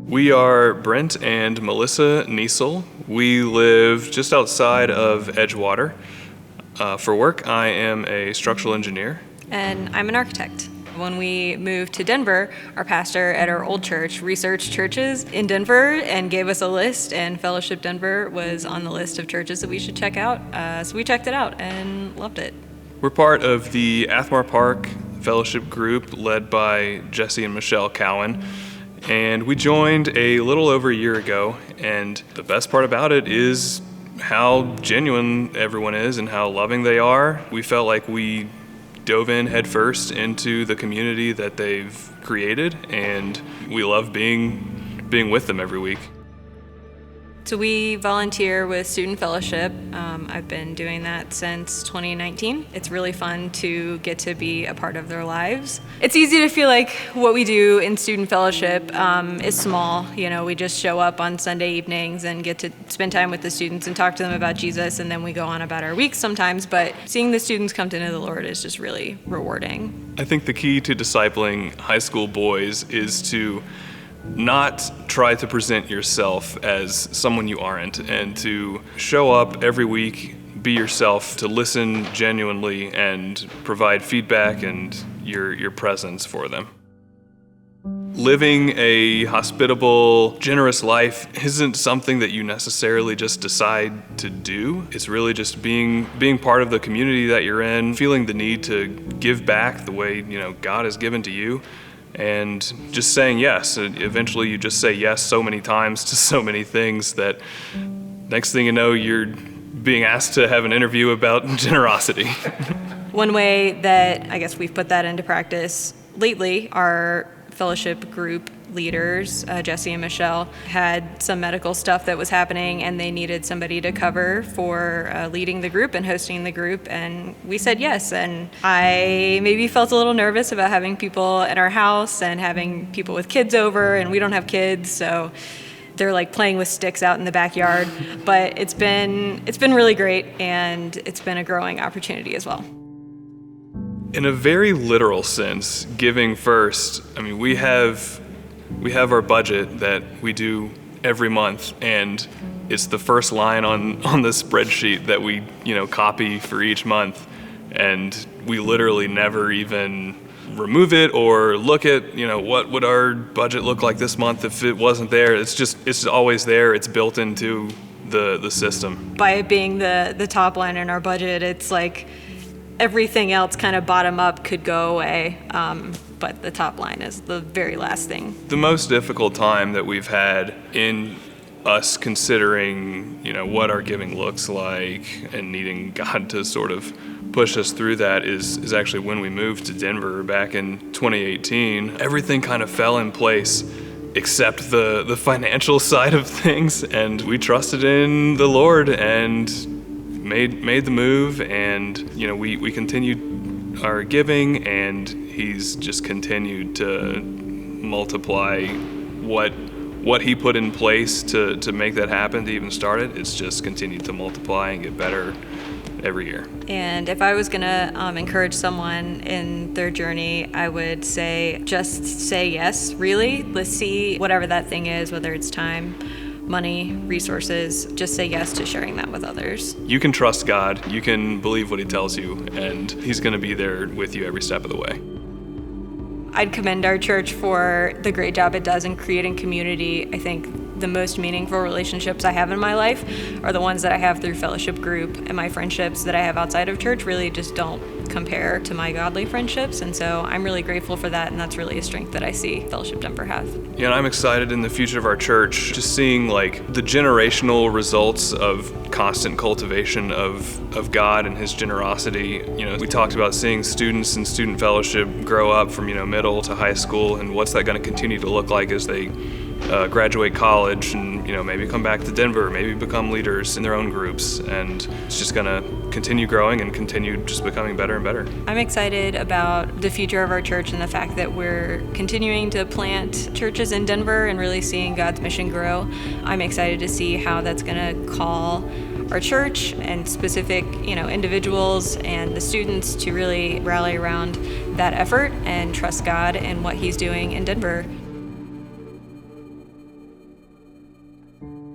We are Brent and Melissa Niesel. We live just outside of Edgewater. For work, I am a structural engineer. And I'm an architect. When we moved to Denver, our pastor at our old church researched churches in Denver and gave us a list, and Fellowship Denver was on the list of churches that we should check out. So we checked it out and loved it. We're part of the Athmar Park Fellowship group led by Jesse and Michelle Cowan. And we joined a little over a year ago, and the best part about it is how genuine everyone is and how loving they are. We felt like we dove in headfirst into the community that they've created, and we love being with them every week. So we volunteer with Student Fellowship. I've been doing that since 2019. It's really fun to get to be a part of their lives. It's easy to feel like what we do in Student Fellowship is small. You know, we just show up on Sunday evenings and get to spend time with the students and talk to them about Jesus, and then we go on about our weeks sometimes. But seeing the students come to know the Lord is just really rewarding. I think the key to discipling high school boys is to not try to present yourself as someone you aren't, and to show up every week, be yourself, to listen genuinely and provide feedback and your presence for them. Living a hospitable, generous life isn't something that you necessarily just decide to do. It's really just being part of the community that you're in, feeling the need to give back the way, God has given to you. And just saying yes. Eventually you just say yes so many times to so many things that next thing you know, you're being asked to have an interview about generosity. One way that I guess we've put that into practice lately, our fellowship group leaders, Jesse and Michelle, had some medical stuff that was happening, and they needed somebody to cover for leading the group and hosting the group, and we said yes. And I maybe felt a little nervous about having people at our house and having people with kids over, and we don't have kids, so they're like playing with sticks out in the backyard. But it's been really great, and it's been a growing opportunity as well. In a very literal sense, giving first, we have our budget that we do every month, and it's the first line on the spreadsheet that we copy for each month, and we literally never even remove it or look at what would our budget look like this month if it wasn't there. It's always there. It's built into the system. By it being the top line in our budget, it's like everything else kind of bottom up could go away, but the top line is the very last thing. The most difficult time that we've had in us considering, what our giving looks like and needing God to sort of push us through that is actually when we moved to Denver back in 2018. Everything kind of fell in place except the financial side of things, and we trusted in the Lord and made the move, and we continued our giving, and He's just continued to multiply what He put in place to make that happen, to even start it. It's just continued to multiply and get better every year. And if I was gonna encourage someone in their journey, I would say just say yes, really. Let's see whatever that thing is, whether it's time, money, resources, just say yes to sharing that with others. You can trust God, you can believe what He tells you, and He's going to be there with you every step of the way. I'd commend our church for the great job it does in creating community. I think the most meaningful relationships I have in my life are the ones that I have through fellowship group, and my friendships that I have outside of church really just don't compare to my godly friendships, and so I'm really grateful for that, and that's really a strength that I see Fellowship Denver have. Yeah, and I'm excited in the future of our church, just seeing like the generational results of constant cultivation of God and His generosity. We talked about seeing students in student fellowship grow up from middle to high school, and what's that going to continue to look like as they graduate college and maybe come back to Denver, maybe become leaders in their own groups, and it's just going to continue growing and continue just becoming better and better. I'm excited about the future of our church and the fact that we're continuing to plant churches in Denver and really seeing God's mission grow. I'm excited to see how that's going to call our church and specific individuals and the students to really rally around that effort and trust God and what He's doing in Denver. you.